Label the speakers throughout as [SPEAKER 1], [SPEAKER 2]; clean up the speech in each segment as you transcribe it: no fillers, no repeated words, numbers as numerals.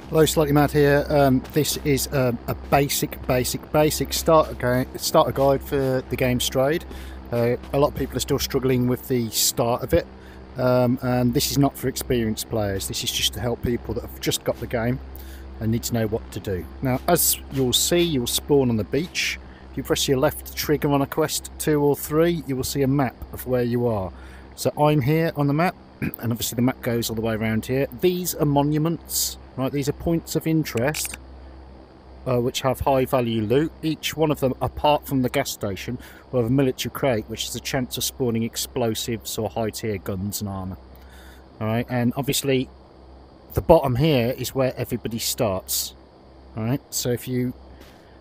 [SPEAKER 1] Hello, Slightly Mad here. This is a basic starter guide for the game Strayed. A lot of people are still struggling with the start of it, and this is not for experienced players. This is just to help people that have just got the game and need to know what to do. Now, as you'll see, you'll spawn on the beach. If you press your left trigger on a quest 2 or 3, you will see a map of where you are. So I'm here on the map, and obviously the map goes all the way around here. These are monuments. Right, these are points of interest which have high value loot. Each one of them, apart from the gas station, will have a military crate, which is a chance of spawning explosives or high tier guns and armour. Alright, and obviously the bottom here is where everybody starts. Alright, so if you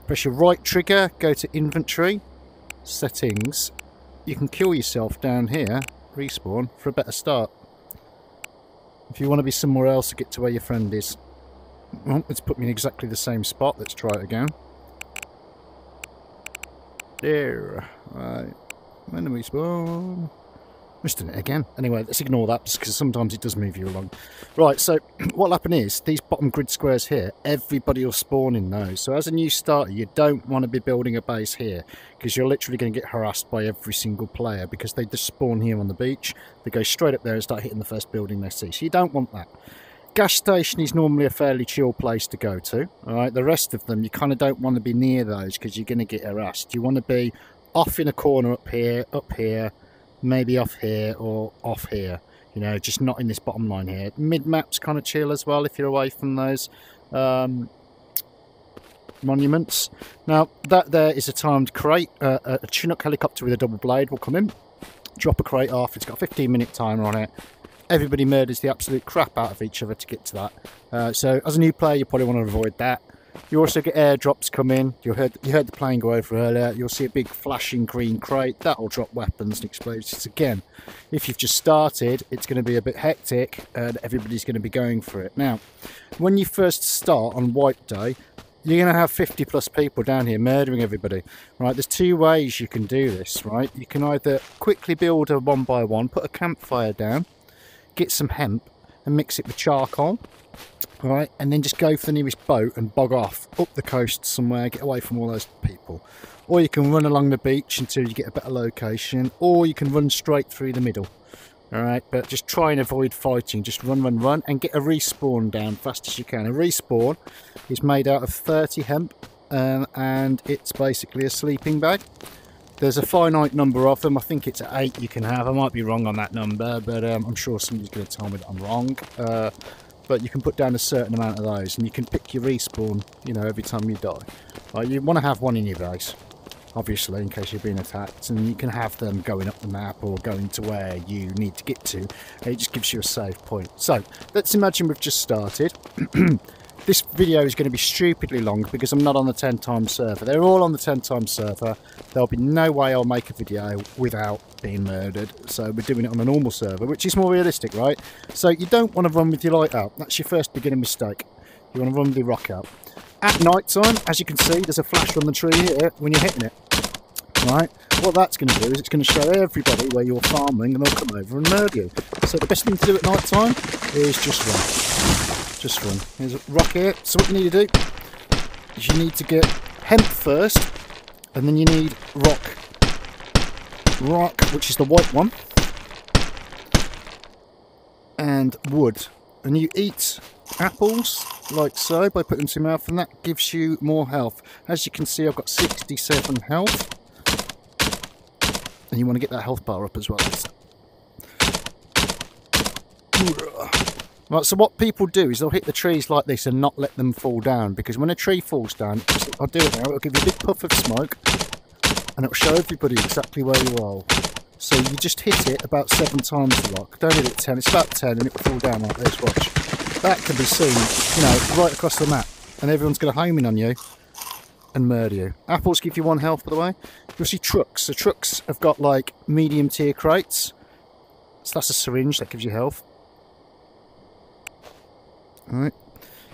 [SPEAKER 1] press your right trigger, go to inventory, settings, you can kill yourself down here, respawn, for a better start. If you want to be somewhere else to get to where your friend is. Well, it's put me in exactly the same spot. Let's try it again. There. Right. When do we spawn? Just done it again. Anyway, let's ignore that because sometimes it does move you along. Right, so what'll happen is these bottom grid squares here, everybody will spawn in those. So as a new starter, you don't want to be building a base here because you're literally going to get harassed by every single player because they just spawn here on the beach. They go straight up there and start hitting the first building they see. So you don't want that. Gas station is normally a fairly chill place to go to. All right, the rest of them, you kind of don't want to be near those because you're going to get harassed. You want to be off in a corner up here, maybe off here or off here, you know, just not in this bottom line here. Mid-map's kind of chill as well if you're away from those monuments. Now, that there is a timed crate. A Chinook helicopter with a double blade will come in, drop a crate off. It's got a 15-minute timer on it. Everybody murders the absolute crap out of each other to get to that. So as a new player, you probably want to avoid that. You also get airdrops come in. You heard the plane go over earlier. You'll see a big flashing green crate. That'll drop weapons and explosives. Again, if you've just started, it's going to be a bit hectic and everybody's going to be going for it. Now, when you first start on White Day, you're going to have 50 plus people down here murdering everybody. Right, there's two ways you can do this, right? You can either quickly build a 1 by 1, put a campfire down, get some hemp and mix it with charcoal. Right, and then just go for the nearest boat and bog off up the coast somewhere, get away from all those people. Or you can run along the beach until you get a better location, or you can run straight through the middle. Alright, but just try and avoid fighting. Just run and get a respawn down fast as you can. A respawn is made out of 30 hemp and it's basically a sleeping bag. There's a finite number of them. I think it's 8 you can have. I might be wrong on that number, but I'm sure somebody's going to tell me that I'm wrong. But you can put down a certain amount of those, and you can pick your respawn, you know, every time you die. You want to have one in your base, obviously, in case you're being attacked, and you can have them going up the map or going to where you need to get to. It just gives you a save point. So let's imagine we've just started. This video is going to be stupidly long because I'm not on the 10 times server. They're all on the 10 times server. There'll be no way I'll make a video without being murdered. So we're doing it on a normal server, which is more realistic, right? So you don't want to run with your light out. That's your first beginner mistake. You want to run with your rock out. At night time, as you can see, there's a flash on the tree here when you're hitting it. Right? What that's going to do is it's going to show everybody where you're farming and they'll come over and murder you. So the best thing to do at night time is just run. Just run. Here's a rock here. So what you need to do is you need to get hemp first, and then you need rock. Rock, which is the white one, and wood. And you eat apples like so by putting them to your mouth, and that gives you more health. As you can see, I've got 67 health, and you want to get that health bar up as well. Right, so what people do is they'll hit the trees like this and not let them fall down, because when a tree falls down, I'll do it now, it'll give you a big puff of smoke and it'll show everybody exactly where you are. So you just hit it about 7 times the rock. Don't hit it 10, it's about 10 and it will fall down like this, watch. That can be seen, you know, right across the map, and everyone's going to home in on you and murder you. Apples give you 1 health, by the way. You'll see trucks. So trucks have got like medium tier crates. So that's a syringe, that gives you health. Alright,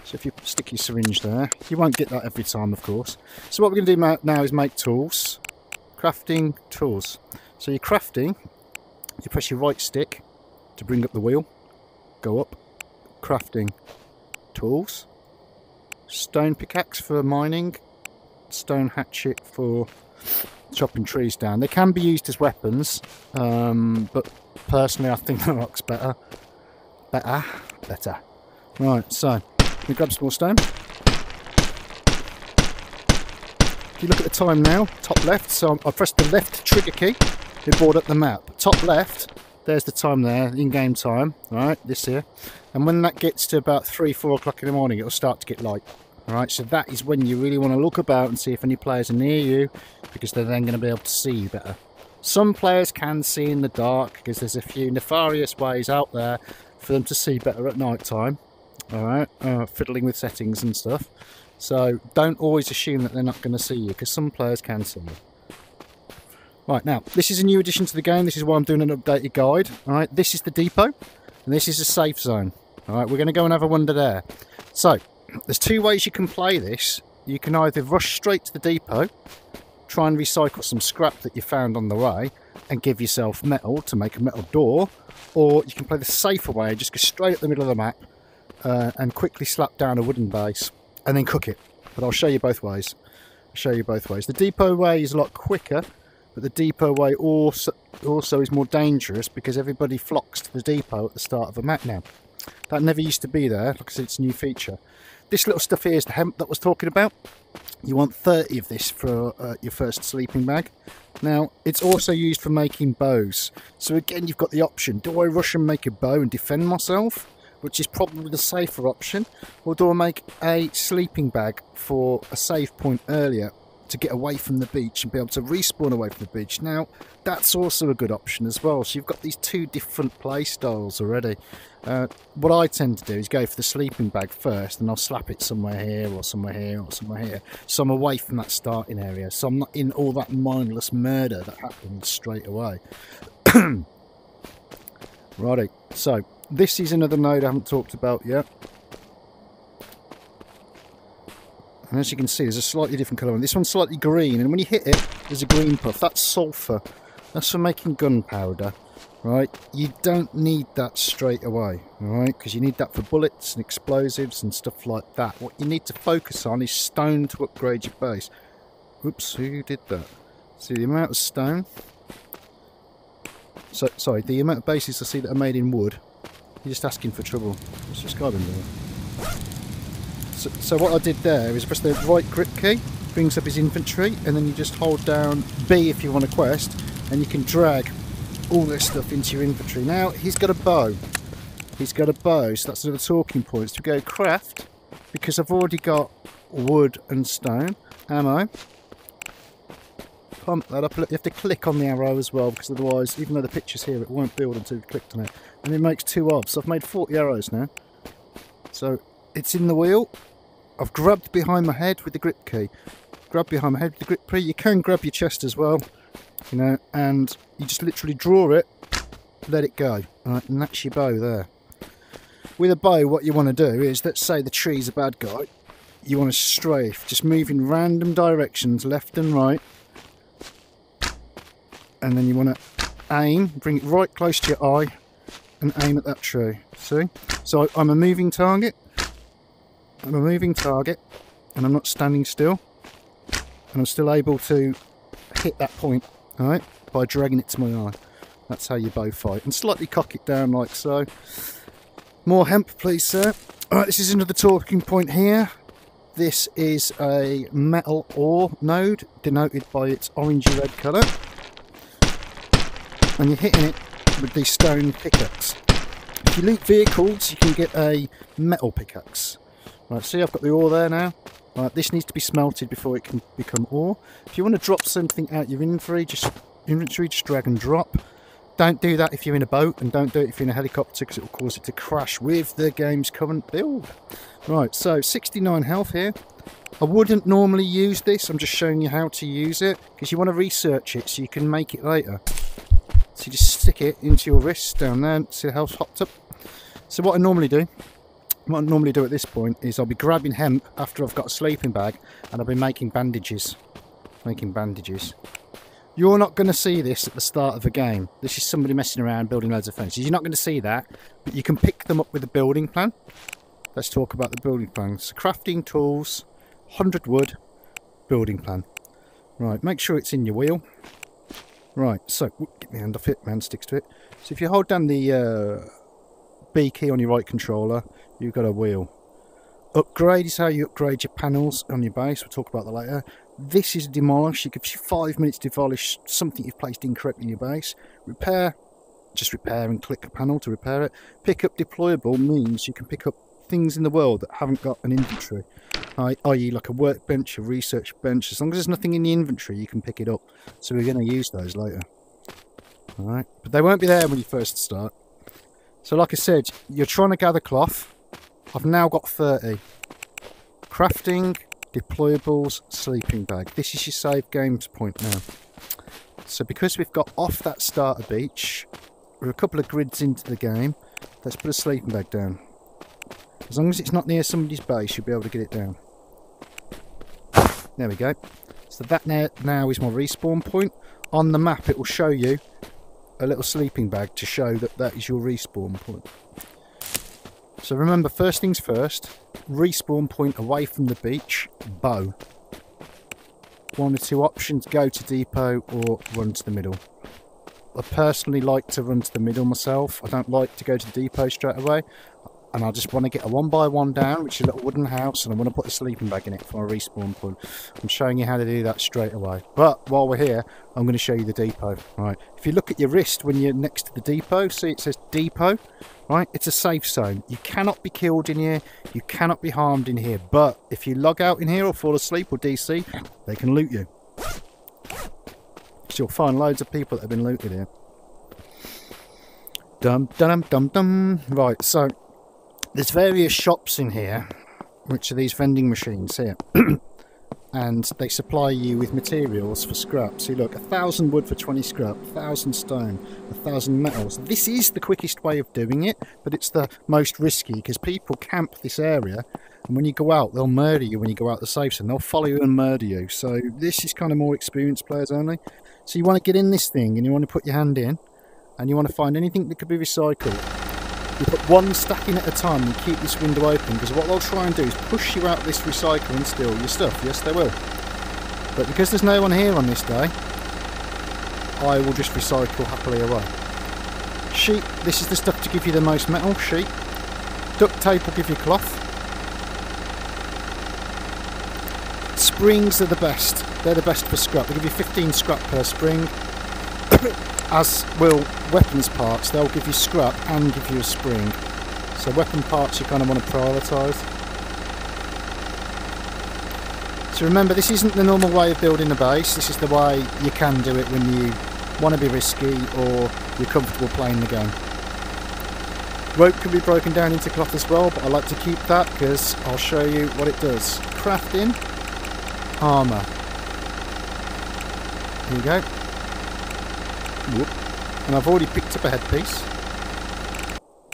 [SPEAKER 1] so if you stick your syringe there, you won't get that every time, of course. So what we're going to do now is make tools. Crafting tools. So you're crafting, you press your right stick to bring up the wheel, go up, crafting tools. Stone pickaxe for mining. Stone hatchet for chopping trees down. They can be used as weapons, but personally I think the rock's better. Better. Right, so we grab some more stone. If you look at the time now, top left, so I pressed the left trigger key, it brought up the map. Top left, there's the time there, in-game time, right, this here. And when that gets to about 3-4 o'clock in the morning, it'll start to get light. Alright, so that is when you really want to look about and see if any players are near you, because they're then going to be able to see you better. Some players can see in the dark, because there's a few nefarious ways out there for them to see better at night time. Alright, fiddling with settings and stuff. So don't always assume that they're not going to see you, because some players can see you. Right, now, this is a new addition to the game. This is why I'm doing an updated guide. Alright, this is the depot, and this is a safe zone. Alright, we're going to go and have a wander there. So, there's two ways you can play this. You can either rush straight to the depot, try and recycle some scrap that you found on the way, and give yourself metal to make a metal door, or you can play the safer way, just go straight up the middle of the map, and quickly slap down a wooden base, and then cook it. But I'll show you both ways. The depot way is a lot quicker, but the depot way also is more dangerous because everybody flocks to the depot at the start of a map now. That never used to be there, like I said, it's a new feature. This little stuff here is the hemp that I was talking about. You want 30 of this for your first sleeping bag. Now, it's also used for making bows. So again, you've got the option, do I rush and make a bow and defend myself, which is probably the safer option, or do I make a sleeping bag for a save point earlier to get away from the beach and be able to respawn away from the beach? Now, that's also a good option as well. So you've got these two different play styles already. What I tend to do is go for the sleeping bag first, and I'll slap it somewhere here or somewhere here or somewhere here, so I'm away from that starting area, so I'm not in all that mindless murder that happens straight away. Righty, so this is another node I haven't talked about yet. And as you can see, there's a slightly different colour. This one's slightly green, and when you hit it, there's a green puff. That's sulphur. That's for making gunpowder, right? You don't need that straight away, alright? Because you need that for bullets and explosives and stuff like that. What you need to focus on is stone to upgrade your base. Oops, who did that? See the amount of stone? So, sorry, the amount of bases I see that are made in wood. You're just asking for trouble. Let's just go in there. So what I did there is press the right grip key, brings up his inventory, and then you just hold down B if you want a quest, and you can drag all this stuff into your inventory. Now, he's got a bow. So that's another talking point. So we go craft, because I've already got wood and stone, ammo. Pump that up. You have to click on the arrow as well, because otherwise, even though the picture's here, it won't build until you've clicked on it. And it makes 2 of. So I've made 40 arrows now. So it's in the wheel. I've grabbed behind my head with the grip key. You can grab your chest as well, you know, and you just literally draw it, let it go. Alright, and that's your bow there. With a bow, what you want to do is, let's say the tree's a bad guy, you want to strafe, just move in random directions, left and right, and then you want to aim, bring it right close to your eye, and aim at that tree. See? So I'm a moving target. And I'm not standing still, and I'm still able to hit that point, alright, by dragging it to my eye. That's how you bow fight. And slightly cock it down like so. More hemp, please, sir. Alright, this is another talking point here. This is a metal ore node, denoted by its orangey red colour. And you're hitting it with the stone pickaxe. If you loot vehicles, you can get a metal pickaxe. Right, see, I've got the ore there now. Right, this needs to be smelted before it can become ore. If you want to drop something out your inventory, just drag and drop. Don't do that if you're in a boat, and don't do it if you're in a helicopter, because it will cause it to crash with the game's current build. Right, so 69 health here. I wouldn't normally use this, I'm just showing you how to use it, because you want to research it so you can make it later. So you just stick it into your wrist down there, see the health popped up. So what I normally do at this point is I'll be grabbing hemp after I've got a sleeping bag, and I'll be making bandages. You're not going to see this at the start of the game. This is somebody messing around building loads of fences. You're not going to see that, but you can pick them up with a building plan. let's talk about the building plan. So crafting tools, 100 wood, building plan. Right, make sure it's in your wheel. Right, so get my hand off it, my hand sticks to it. So if you hold down the B key on your right controller, you've got a wheel. Upgrade is how you upgrade your panels on your base. We'll talk about that later. This is demolish. It gives you 5 minutes to demolish something you've placed incorrectly in your base. Repair, just repair and click a panel to repair it. Pick up deployable means you can pick up things in the world that haven't got an inventory, i.e. like a workbench, a research bench. As long as there's nothing in the inventory, you can pick it up. So we're going to use those later. Alright, but they won't be there when you first start. So like I said, you're trying to gather cloth. I've now got 30. Crafting, deployables, sleeping bag. This is your save games point now. So because we've got off that starter beach, we're a couple of grids into the game, let's put a sleeping bag down. As long as it's not near somebody's base, you'll be able to get it down. There we go. So that now is my respawn point. On the map it will show you a little sleeping bag to show that that is your respawn point. So remember, first things first, respawn point away from the beach, bow. One or two options, go to depot or run to the middle. I personally like to run to the middle myself. I don't like to go to depot straight away. And I just want to get a 1x1 down, which is a little wooden house, and I want to put a sleeping bag in it for my respawn point. I'm showing you how to do that straight away. But while we're here, I'm going to show you the depot. Right, if you look at your wrist when you're next to the depot, see it says depot, right? It's a safe zone. You cannot be killed in here, you cannot be harmed in here, but if you log out in here or fall asleep or DC, they can loot you. So you'll find loads of people that have been looted here. Dum dum dum dum. Right, so there's various shops in here, which are these vending machines here. And they supply you with materials for scrap. See, look, 1,000 wood for 20 scrap, 1,000 stone, 1,000 metals. This is the quickest way of doing it, but it's the most risky because people camp this area, and when you go out, they'll murder you when you go out the safe zone. They'll follow you and murder you. So this is kind of more experienced players only. So you want to get in this thing and you want to put your hand in, and you want to find anything that could be recycled. You put one stack in at a time and you keep this window open, because what they'll try and do is push you out this recycle and steal your stuff. Yes, they will. But because there's no one here on this day, I will just recycle happily away. Sheet, this is the stuff to give you the most metal. Sheet. Duct tape will give you cloth. Springs are the best. They're the best for scrap. They give you 15 scrap per spring. As will weapons parts, they'll give you scrap and give you a spring. So weapon parts you kind of want to prioritise. So remember, this isn't the normal way of building a base. This is the way you can do it when you want to be risky or you're comfortable playing the game. Rope can be broken down into cloth as well, but I like to keep that because I'll show you what it does. Crafting, armour. Here you go. Whoop. And I've already picked up a headpiece.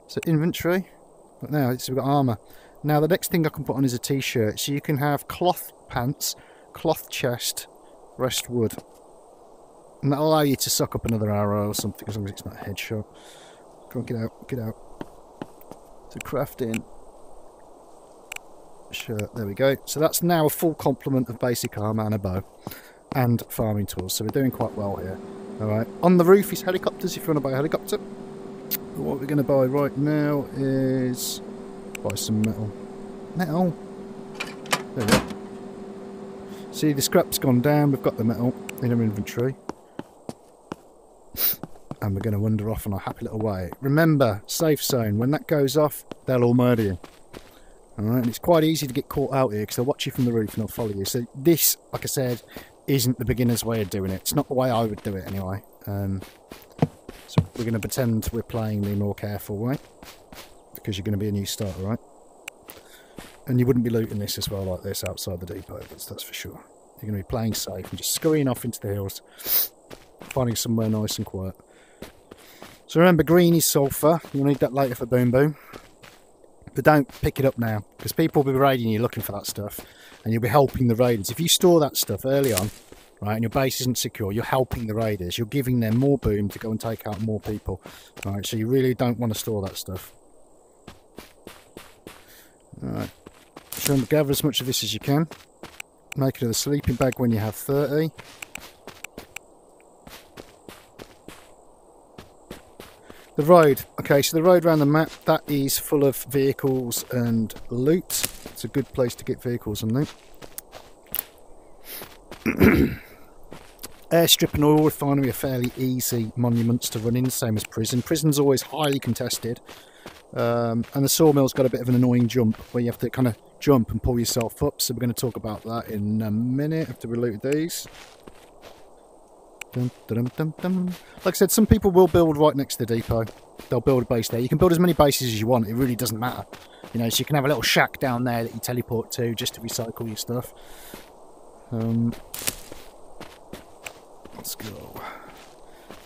[SPEAKER 1] So inventory. But now we've got armour. Now the next thing I can put on is a t-shirt. So you can have cloth pants, cloth chest, rest wood. And that'll allow you to suck up another arrow or something, as long as it's not a headshot. Come on, get out, get out. So crafting. Shirt, there we go. So that's now a full complement of basic armour and a bow. And farming tools. So we're doing quite well here. Alright, on the roof is helicopters if you want to buy a helicopter. But what we're going to buy right now is buy some metal. Metal? There we go. See, the scrap's gone down, we've got the metal in our inventory. And we're going to wander off on our happy little way. Remember, safe zone, when that goes off, they'll all murder you. Alright, and it's quite easy to get caught out here because they'll watch you from the roof and they'll follow you. So this, like I said, isn't the beginner's way of doing it. It's not the way I would do it anyway. So we're going to pretend we're playing the more careful way, because you're going to be a new starter, right? And you wouldn't be looting this as well like this outside the depot, that's for sure. You're going to be playing safe and just scurrying off into the hills, finding somewhere nice and quiet. So remember, green is sulphur. You'll need that later for Boom Boom. But don't pick it up now, because people will be raiding you looking for that stuff, and you'll be helping the raiders. If you store that stuff early on, right, and your base isn't secure, you're helping the raiders. You're giving them more boom to go and take out more people. Right, so you really don't want to store that stuff. Alright. Try and gather as much of this as you can. Make it a sleeping bag when you have 30. The road. Okay, so the road around the map, that is full of vehicles and loot. It's a good place to get vehicles and loot. Airstrip and oil refinery are fairly easy monuments to run in, same as prison. Prison's always highly contested. And the sawmill's got a bit of an annoying jump where you have to kind of jump and pull yourself up. So we're going to talk about that in a minute after we loot these. Dun, dun, dun, dun. Like I said, some people will build right next to the depot. They'll build a base there. You can build as many bases as you want. It really doesn't matter. You know, so you can have a little shack down there that you teleport to just to recycle your stuff. Let's go.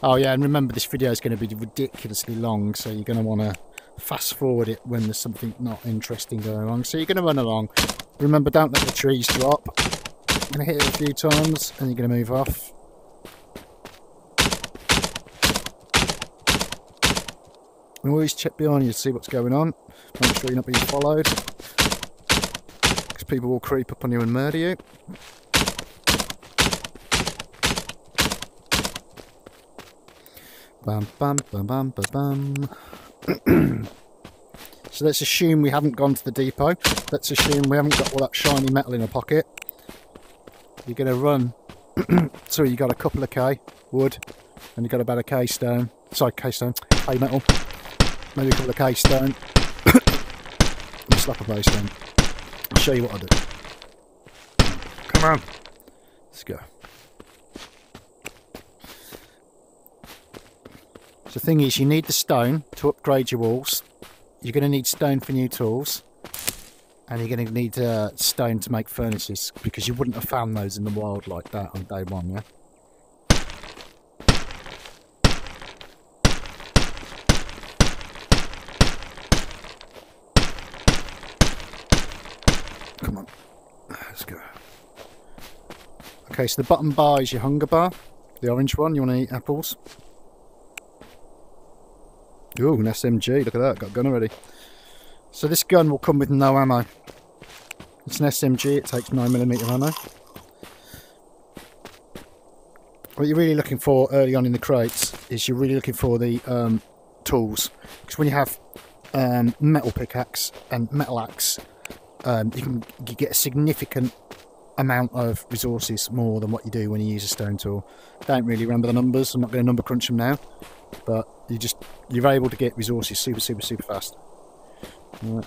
[SPEAKER 1] Oh yeah, and remember this video is going to be ridiculously long, so you're going to want to fast forward it when there's something not interesting going on. So you're going to run along. Remember, don't let the trees drop. I'm going to hit it a few times and you're going to move off. And always check behind you to see what's going on. Make sure you're not being followed, because people will creep up on you and murder you. Bam, bam, bam, bam, bam, bam. So let's assume we haven't gone to the depot. Let's assume we haven't got all that shiny metal in our pocket. You're going to run. So you got a couple of K wood, and you got about a K stone. Sorry, K stone, K metal. Maybe a couple of K stone. And slap a base stone. I'll show you what I do. Come on. Let's go. So the thing is, you need the stone to upgrade your walls. You're going to need stone for new tools. And you're going to need stone to make furnaces, because you wouldn't have found those in the wild like that on day one, yeah? Come on, let's go. Okay, so the bottom bar is your hunger bar, the orange one. You want to eat apples? Ooh, an SMG, look at that, got a gun already. So this gun will come with no ammo. It's an SMG, it takes 9mm ammo. What you're really looking for early on in the crates is you're really looking for the tools. Because when you have metal pickaxe and metal axe, you get a significant amount of resources more than what you do when you use a stone tool. Don't really remember the numbers, I'm not going to number crunch them now, but you're able to get resources super fast. Right.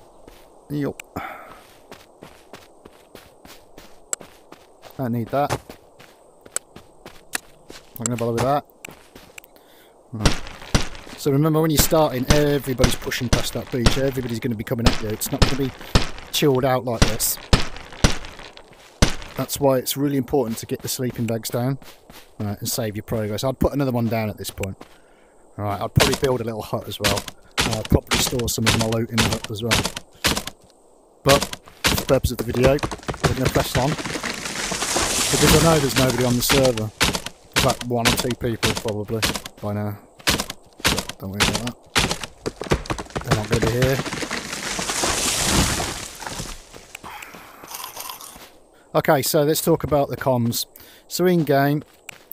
[SPEAKER 1] Yup. Don't need that. Not going to bother with that. Right. So remember, when you're starting, everybody's pushing past that beach. Everybody's going to be coming at you. It's not going to be chilled out like this. That's why it's really important to get the sleeping bags down, right, and save your progress. I'd put another one down at this point. Alright, I'd probably build a little hut as well. I'd probably store some of my loot in the hut as well. But, for the purpose of the video, we're going to press on. Because I know there's nobody on the server. In fact, 1 or 2 people probably by now. But don't worry about that. They're not going to be here. Okay, so let's talk about the comms. So in game,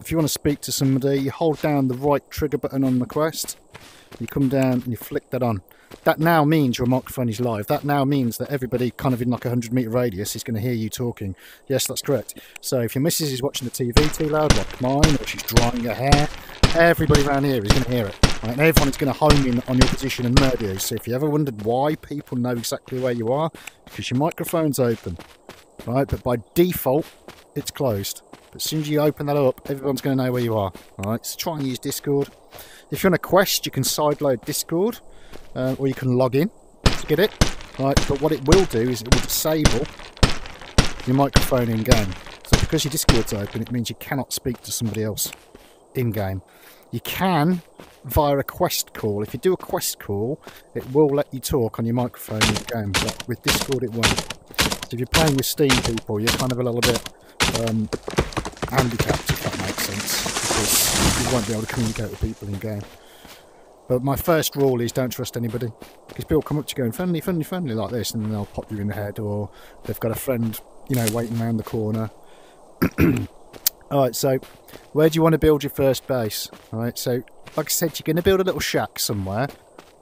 [SPEAKER 1] if you want to speak to somebody, you hold down the right trigger button on the Quest, you come down and you flick that on. That now means your microphone is live. That now means that everybody kind of in like a 100-metre radius is going to hear you talking. Yes, that's correct. So if your missus is watching the TV too loud, like mine, or she's drying her hair, everybody around here is going to hear it. Right? And everyone is going to home in on your position and murder you. So if you ever wondered why people know exactly where you are, because your microphone's open. Right, but by default, it's closed. But as soon as you open that up, everyone's going to know where you are. Alright, so try and use Discord. If you're on a quest, you can sideload Discord, or you can log in to get it. Right, but what it will do is it will disable your microphone in game. So because your Discord's open, it means you cannot speak to somebody else in game. You can via a quest call. If you do a quest call, it will let you talk on your microphone in the game, but with Discord it won't. So if you're playing with Steam people, you're kind of a little bit handicapped, if that makes sense, because you won't be able to communicate with people in game. But my first rule is don't trust anybody, because people come up to you going friendly, friendly, friendly like this, and then they'll pop you in the head, or they've got a friend, you know, waiting around the corner. Alright, so where do you want to build your first base? Alright, so like I said, you're going to build a little shack somewhere,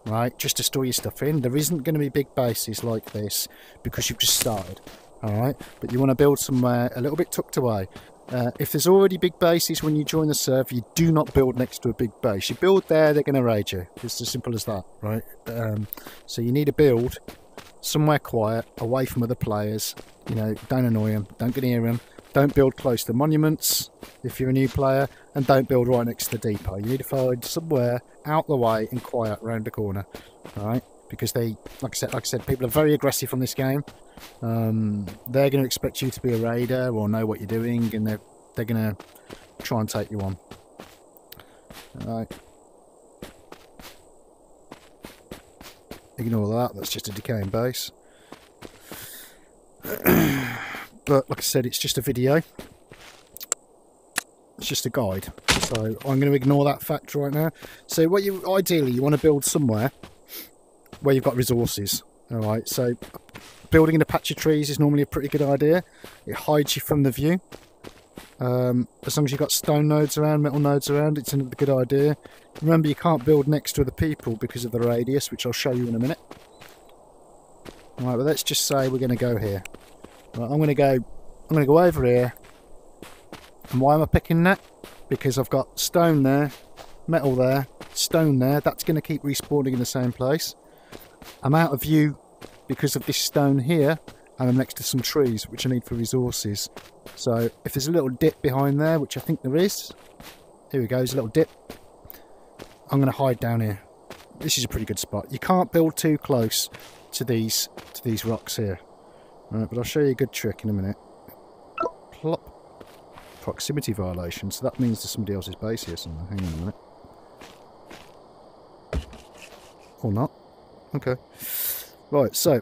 [SPEAKER 1] right, just to store your stuff in. There isn't going to be big bases like this because you've just started. Alright, but you want to build somewhere a little bit tucked away. If there's already big bases when you join the server, you do not build next to a big base. You build there, they're going to raid you. It's as simple as that, right? So you need to build somewhere quiet, away from other players. You know, don't annoy them, don't get near them. Don't build close to monuments if you're a new player, and don't build right next to the depot. You need to find somewhere out the way and quiet around the corner, right? Because they, like I said, people are very aggressive on this game. They're going to expect you to be a raider or know what you're doing, and they're going to try and take you on. Right. Ignore that. That's just a decaying base. But like I said, it's just a video. It's just a guide. So I'm going to ignore that fact right now. So what ideally you want to build somewhere where you've got resources. Alright, so building in a patch of trees is normally a pretty good idea. It hides you from the view. As long as you've got stone nodes around, metal nodes around, it's a good idea. Remember, you can't build next to other people because of the radius, which I'll show you in a minute. Alright, but let's just say we're going to go here. Right, I'm going to go over here. And why am I picking that? Because I've got stone there, metal there, stone there. That's going to keep respawning in the same place. I'm out of view because of this stone here, and I'm next to some trees which I need for resources. So if there's a little dip behind there, which I think there is, here we go, there's a little dip. I'm going to hide down here. This is a pretty good spot. You can't build too close to these rocks here. Right, but I'll show you a good trick in a minute. Plop. Proximity violation, so that means there's somebody else's base here somewhere. Hang on a minute. Or not. Okay. Right, so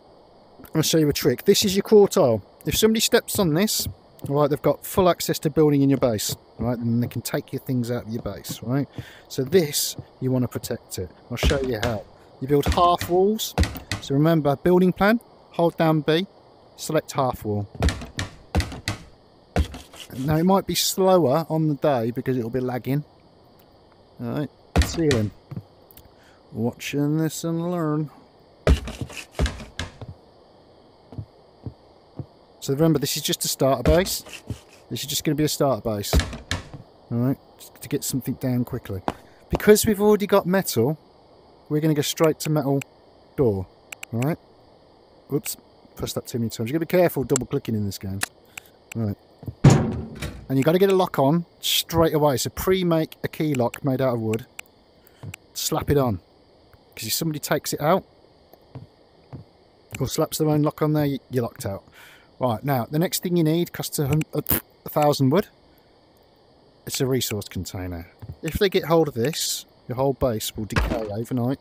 [SPEAKER 1] I'll show you a trick. This is your core tile. If somebody steps on this, right, they've got full access to building in your base, right, and they can take your things out of your base, right? So this, you want to protect it. I'll show you how. You build half walls. So remember, building plan, hold down B, select half wall. Now it might be slower on the day because it'll be lagging. Alright, ceiling. Watching this and learn. So remember, this is just a starter base. This is just going to be a starter base. Alright, to get something down quickly. Because we've already got metal, we're going to go straight to metal door. Alright. Oops, pressed that too many times. You've got to be careful double clicking in this game. Right. And you've got to get a lock on straight away. So pre-make a key lock made out of wood. Slap it on. Because if somebody takes it out, or slaps their own lock on there, you're locked out. Right, now, the next thing you need costs 1,000 wood. It's a resource container. If they get hold of this, your whole base will decay overnight.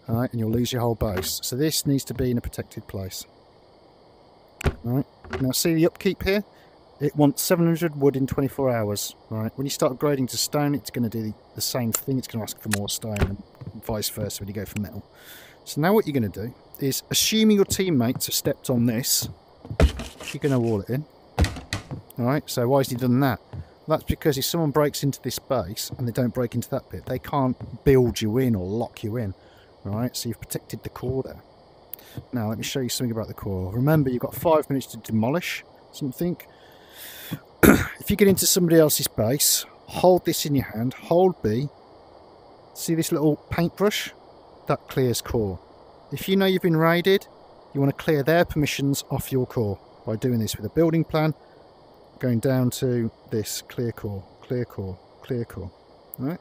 [SPEAKER 1] Alright, and you'll lose your whole base. So this needs to be in a protected place. Alright, now see the upkeep here? It wants 700 wood in 24 hours. Right, when you start upgrading to stone, it's going to do the same thing. It's going to ask for more stone, and vice versa when you go for metal. So now what you're going to do is, assuming your teammates have stepped on this, you're going to wall it in. Alright, so why has he done that? Well, that's because if someone breaks into this base and they don't break into that bit, they can't build you in or lock you in. Alright, so you've protected the core there. Now let me show you something about the core. Remember, you've got 5 minutes to demolish something. If you get into somebody else's base, hold this in your hand, hold B. See this little paintbrush? That clears core. If you know you've been raided, you want to clear their permissions off your core by doing this with a building plan, going down to this clear core, clear core, clear core. Alright?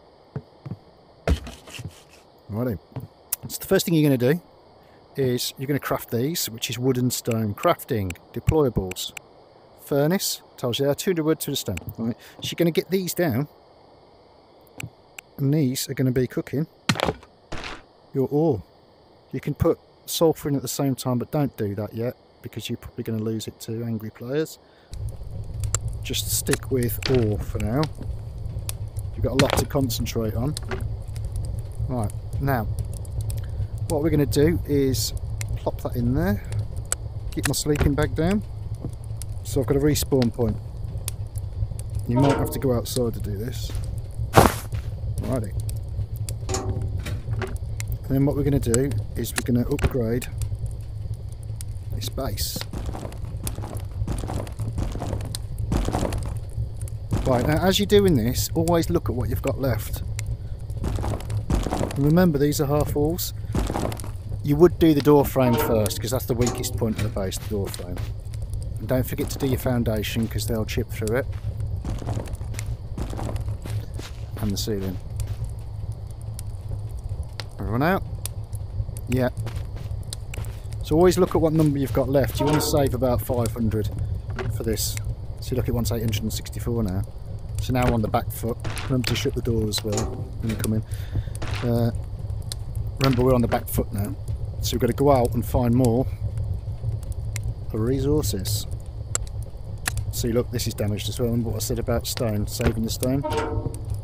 [SPEAKER 1] Alrighty. So the first thing you're going to do is you're going to craft these, which is wood and stone. Crafting, deployables. Furnace, tells you there, 200 wood, 200 stone. Right. So you're going to get these down, and these are going to be cooking your ore. You can put sulphur in at the same time, but don't do that yet, because you're probably going to lose it to angry players. Just stick with ore for now. You've got a lot to concentrate on. Right, Now, what we're going to do is plop that in there, keep my sleeping bag down, so I've got a respawn point. You might have to go outside to do this. Alrighty. And then what we're going to do is we're going to upgrade this base. Right, now as you're doing this, always look at what you've got left. And remember, these are half walls. You would do the door frame first, because that's the weakest point of the base, the door frame. And don't forget to do your foundation, because they'll chip through it. And the ceiling. Everyone out? Yeah. So always look at what number you've got left. You want to save about 500 for this. See, look, it wants 864 now. So now we're on the back foot. Remember to shut the door as well when you come in. Remember, we're on the back foot now. So we've got to go out and find more resources. See, look, this is damaged as well. Remember what I said about stone, saving the stone?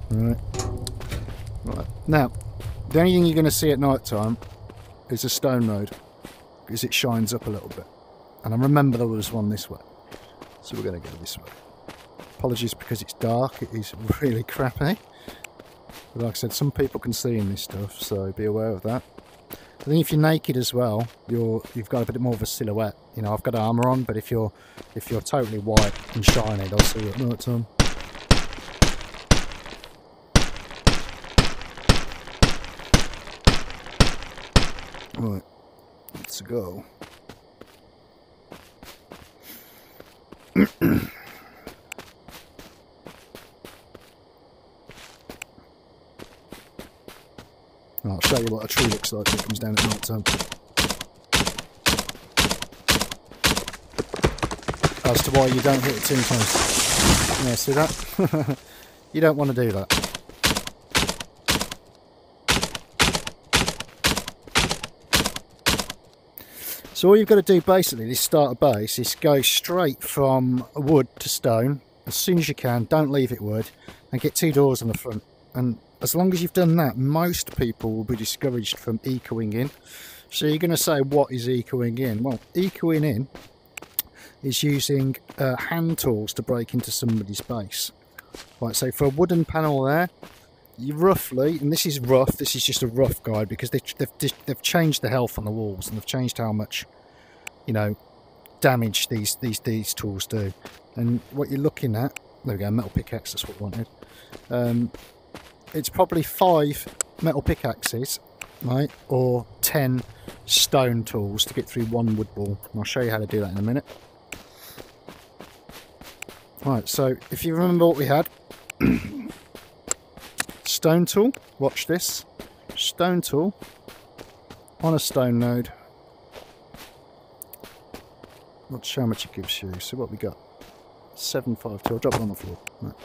[SPEAKER 1] Right. Now, the only thing you're going to see at night time is a stone road, because it shines up a little bit. And I remember there was one this way. So we're going to go this way. Apologies because it's dark, it is really crappy. But like I said, some people can see in this stuff, so be aware of that. I think if you're naked as well, you've got a bit more of a silhouette. You know, I've got armour on, but if you're totally white and shiny, they'll see you at night time. Right, let's go. I'll show you what a tree looks like when it comes down at night time. As to why you don't hit a tin post. Yeah, see that? You don't want to do that. So all you've got to do basically, this starter base, is go straight from wood to stone as soon as you can. Don't leave it wood, and get 2 doors on the front. And as long as you've done that, most people will be discouraged from ecoing in. So you're going to say, what is ecoing in? Well, ecoing in is using hand tools to break into somebody's base. Right, so for a wooden panel there, you roughly, and this is rough, this is just a rough guide, because they've changed the health on the walls, and they've changed how much, you know, damage these tools do. And what you're looking at, there we go, metal pickaxe, that's what I wanted. It's probably 5 metal pickaxes, right, or 10 stone tools to get through 1 wood ball. And I'll show you how to do that in a minute. Right, so if you remember what we had, stone tool, watch this, stone tool on a stone node. Not sure how much it gives you. So what we got? 752. I'll drop it on the floor. Right.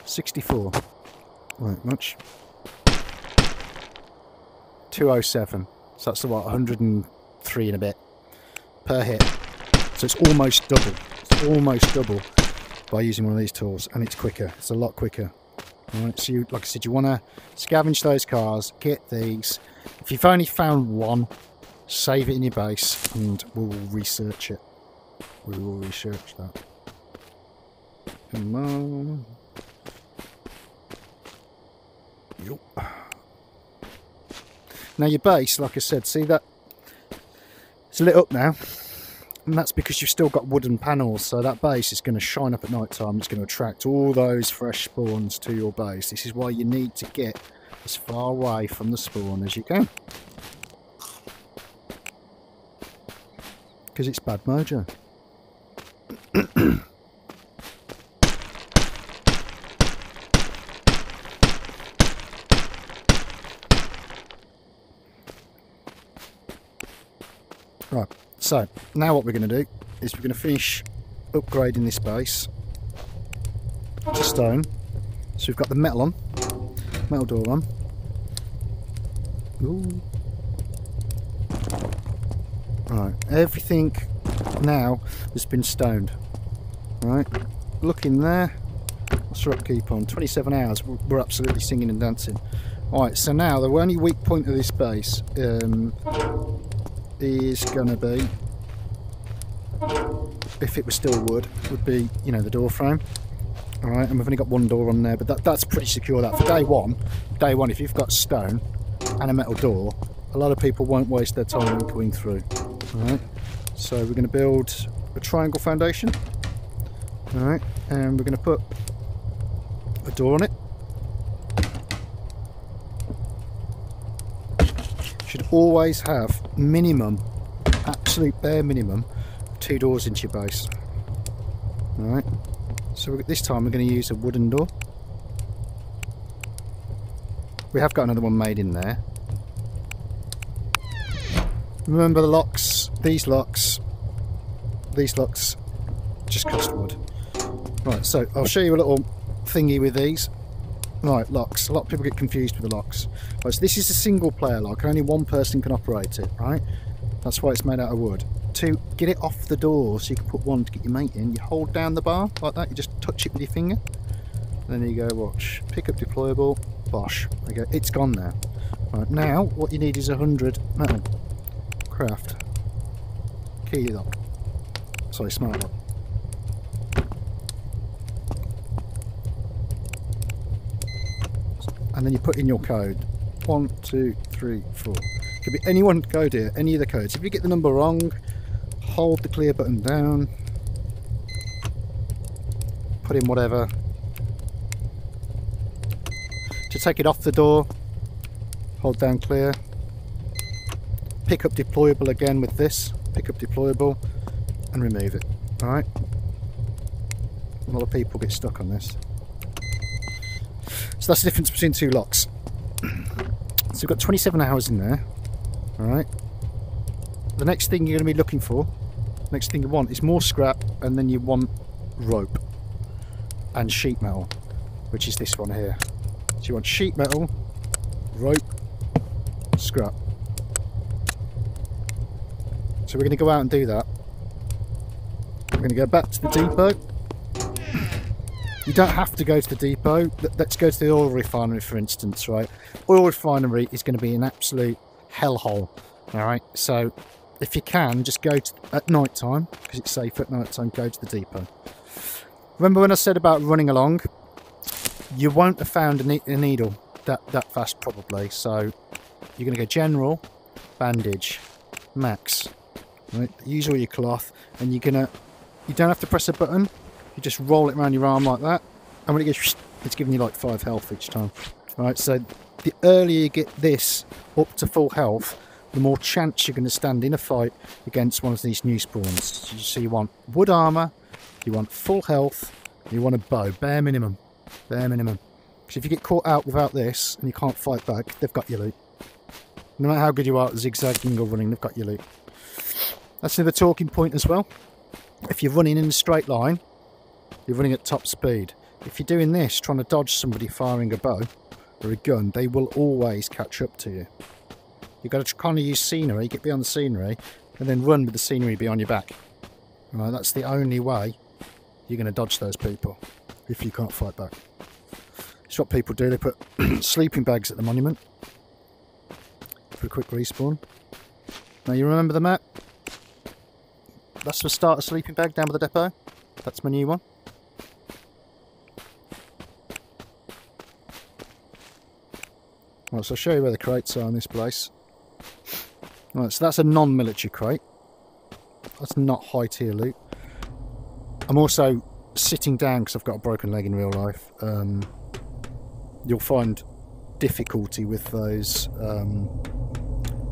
[SPEAKER 1] 64. Right, much. 207. So that's about 103 and a bit per hit. So it's almost double. It's almost double by using one of these tools, and it's quicker. It's a lot quicker. Right, so you, like I said, you want to scavenge those cars, get these. If you've only found one, save it in your base, and we'll research it. We will research that. Come on. Yup. Now your base, like I said, see that? It's lit up now. And that's because you've still got wooden panels, so that base is going to shine up at night time. It's going to attract all those fresh spawns to your base. This is why you need to get as far away from the spawn as you can. Because it's bad mojo. Right, so now what we're going to do is we're going to finish upgrading this base to stone. So we've got the metal on, metal door on. Ooh. Right, everything now has been stoned. Right, look in there. What's our upkeep on? 27 hours. We're absolutely singing and dancing. Right, so now the only weak point of this base is going to be, if it was still wood, would be, you know, the door frame. Alright, and we've only got one door on there, but that's pretty secure. That for day one, if you've got stone and a metal door, a lot of people won't waste their time going through. Alright, so we're going to build a triangle foundation. Alright, and we're going to put a door on it. Should always have minimum, absolute bare minimum, 2 doors into your base. Alright, so this time we're going to use a wooden door. We have got another one made in there. Remember the locks, these locks just cost wood. Right, so I'll show you a little thingy with these. Right, locks. A lot of people get confused with the locks. Right, so this is a single player lock, only one person can operate it, right? That's why it's made out of wood. To get it off the door so you can put one to get your mate in, you hold down the bar like that, you just touch it with your finger. And then you go, watch, pick up deployable, bosh. There you go, it's gone now. Right, now what you need is 100 metal. Craft. Key lock. Sorry, smart lock. And then you put in your code. 1, 2, 3, 4. Could be any one code here, any of the codes. If you get the number wrong, hold the clear button down, put in whatever. To take it off the door, hold down clear. Pick up deployable again with this. Pick up deployable and remove it. Alright? A lot of people get stuck on this. So that's the difference between 2 locks. So we've got 27 hours in there. Alright. The next thing you're going to be looking for, next thing you want is more scrap, and then you want rope and sheet metal, which is this one here. So you want sheet metal, rope, scrap. So we're going to go out and do that. We're going to go back to the depot. You don't have to go to the depot. Let's go to the oil refinery, for instance, right? Oil refinery is going to be an absolute hellhole, all right? So if you can, just go to, at night time, because it's safe at night time, go to the depot. Remember when I said about running along? You won't have found a needle that fast, probably. So you're going to go general, bandage, max, right? Use all your cloth, and you don't have to press a button. You just roll it around your arm like that, and when it goes, it's giving you like 5 health each time. Right, so the earlier you get this up to full health, the more chance you're going to stand in a fight against one of these new spawns. So you want wood armour, you want full health, you want a bow, bare minimum. Bare minimum. Because if you get caught out without this and you can't fight back, they've got your loot. No matter how good you are at zigzagging or running, they've got your loot. That's another talking point as well. If you're running in a straight line, you're running at top speed. If you're doing this, trying to dodge somebody firing a bow or a gun, they will always catch up to you. You've got to kind of use scenery, get beyond the scenery, and then run with the scenery behind your back. Right, that's the only way you're going to dodge those people, if you can't fight back. It's what people do, they put sleeping bags at the monument for a quick respawn. Now you remember the map? That's the start of sleeping bag down by the depot. That's my new one. Right, so I'll show you where the crates are in this place. Right, so that's a non-military crate. That's not high tier loot. I'm also sitting down because I've got a broken leg in real life. You'll find difficulty with those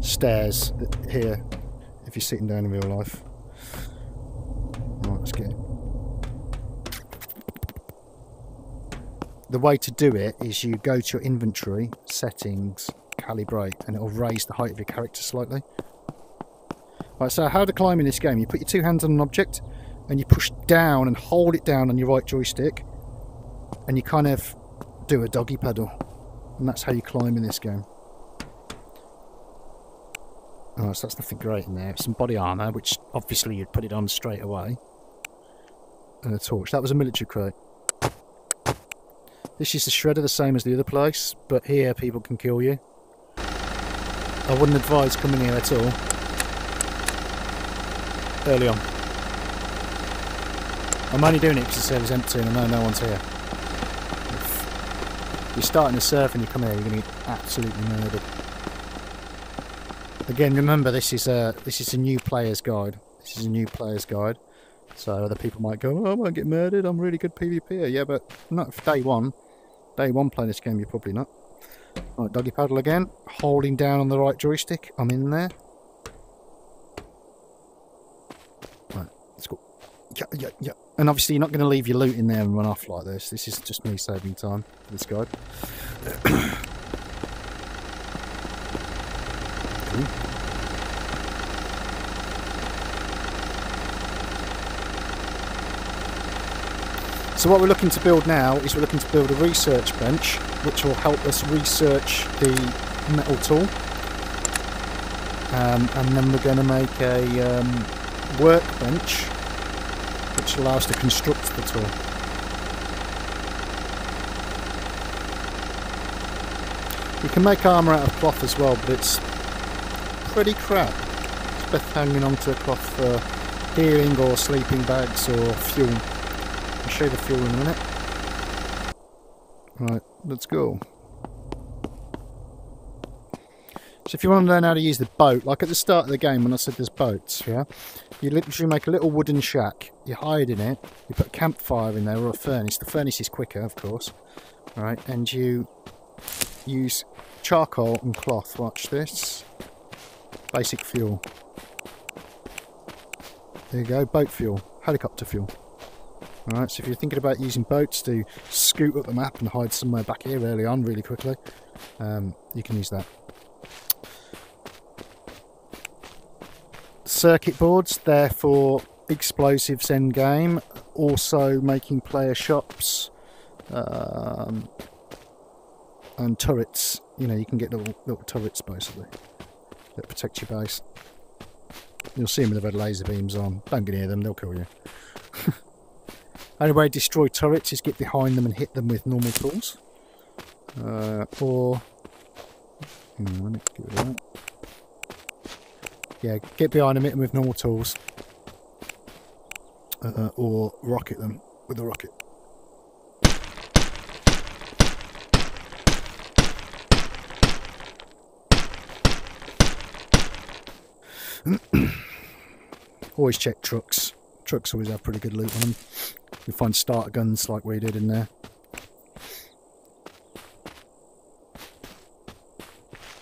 [SPEAKER 1] stairs here if you're sitting down in real life. Right, let's get it. The way to do it is you go to your inventory, settings, calibrate, and it'll raise the height of your character slightly. Right, so how to climb in this game, you put your 2 hands on an object and you push down and hold it down on your right joystick, and you kind of do a doggy paddle, and that's how you climb in this game. Oh, so that's nothing great in there. Some body armour, which obviously you'd put it on straight away, and a torch. That was a military crate. This is the shredder, the same as the other place, but here people can kill you. I wouldn't advise coming here at all early on. I'm only doing it because the server's empty and I know no one's here. If you're starting to surf and you come here, you're going to get absolutely murdered. Again, remember this is a new player's guide. This is a new player's guide. So other people might go, oh, I might get murdered, I'm really good PvPer. Yeah, but not for day one. Day one playing this game, you're probably not. Right, doggy paddle again. Holding down on the right joystick. I'm in there. Right, let's go. Yeah. And obviously you're not going to leave your loot in there and run off like this. This is just me saving time for this guide. Cool. So what we're looking to build now is we're looking to build a research bench which will help us research the metal tool. And then we're going to make a workbench which allows us to construct the tool. You can make armour out of cloth as well, but it's pretty crap. It's best hanging onto a cloth for healing or sleeping bags or fuel. I'll show you the fuel in a minute. Right, let's go. So if you want to learn how to use the boat, like at the start of the game when I said there's boats, yeah, you literally make a little wooden shack, you hide in it, you put a campfire in there or a furnace. The furnace is quicker, of course, right, and you use charcoal and cloth. Watch this. Basic fuel. There you go, boat fuel, helicopter fuel. Alright, so if you're thinking about using boats to scoot up the map and hide somewhere back here early on really quickly, you can use that. Circuit boards, they're for explosives end game, also making player shops and turrets. You know, you can get little turrets basically that protect your base. You'll see them with the red laser beams on. Don't get near them, they'll kill you. Only way to destroy turrets is get behind them and hit them with normal tools. Or let me get rid of that. Yeah, get behind them, hit them with normal tools. Or rocket them with a rocket. Always check trucks. Trucks always have pretty good loot on them. You find starter guns like we did in there.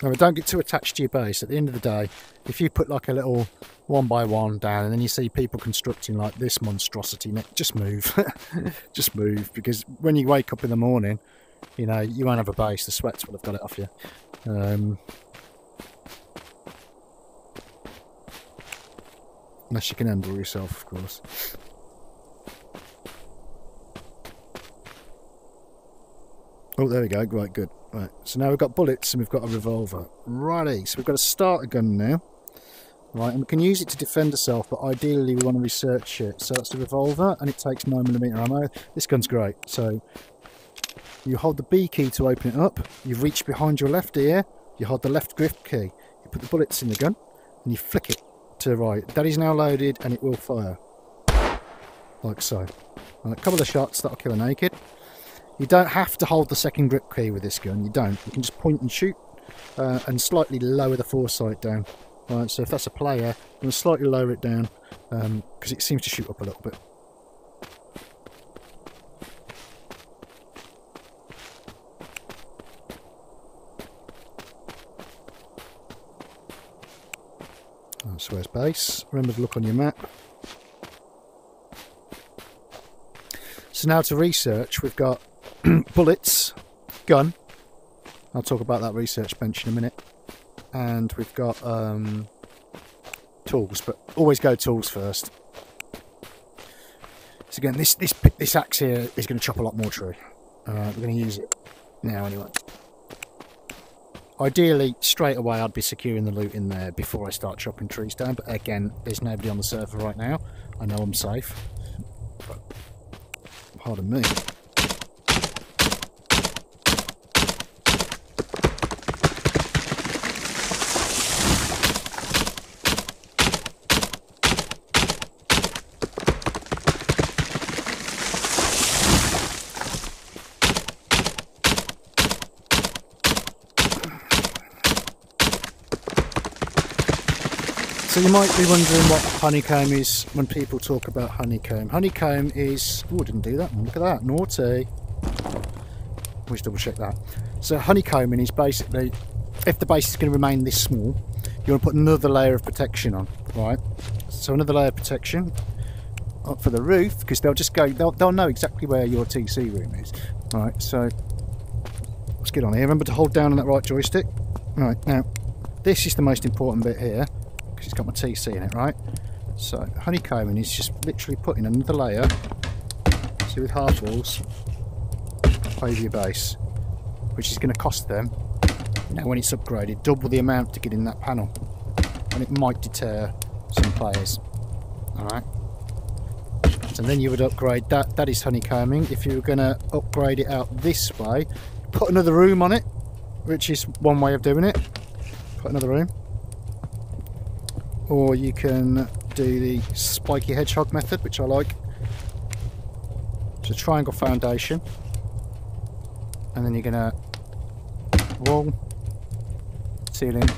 [SPEAKER 1] Now, don't get too attached to your base. At the end of the day, if you put like a little 1x1 down and then you see people constructing like this monstrosity, just move. Just move, because when you wake up in the morning, you know, you won't have a base. The sweats will have got it off you. Unless you can handle yourself, of course. Oh, there we go. Right, good. Right, so now we've got bullets and we've got a revolver. Righty, so we've got a starter gun now. Right, and we can use it to defend ourselves, but ideally we want to research it. So that's the revolver, and it takes 9mm ammo. This gun's great. So you hold the B key to open it up. You reach behind your left ear. You hold the left grip key. You put the bullets in the gun, and you flick it to the right. That is now loaded, and it will fire. Like so. And a couple of shots, that'll kill a naked. You don't have to hold the second grip key with this gun, you don't. You can just point and shoot and slightly lower the foresight down. Right, so if that's a player, I'm going to slightly lower it down because it seems to shoot up a little bit. So where's base? Remember to look on your map. So now to research, we've got bullets, gun. I'll talk about that research bench in a minute. And we've got tools, but always go tools first. So again, this axe here is going to chop a lot more tree. We're going to use it now anyway. Ideally, straight away I'd be securing the loot in there before I start chopping trees down, but again, there's nobody on the server right now. I know I'm safe. But, pardon me. So you might be wondering what honeycomb is when people talk about honeycomb. Honeycomb is... Oh, I didn't do that one. Look at that. Naughty. Let's double check that. So honeycombing is basically, if the base is going to remain this small, you want to put another layer of protection on, right? So another layer of protection up for the roof, because they'll just go, they'll know exactly where your TC room is. Right, so let's get on here. Remember to hold down on that right joystick. Right, now this is the most important bit here, because it's got my TC in it, right? So honeycombing is just literally putting another layer, see, with half walls over your base, which is going to cost them, now when it's upgraded, double the amount to get in that panel, and it might deter some players. Alright, so then you would upgrade that. That is honeycombing. If you were going to upgrade it out this way, put another room on it, which is one way of doing it. Put another room, or you can do the spiky hedgehog method, which I like. It's a triangle foundation, and then you're gonna wall, ceiling,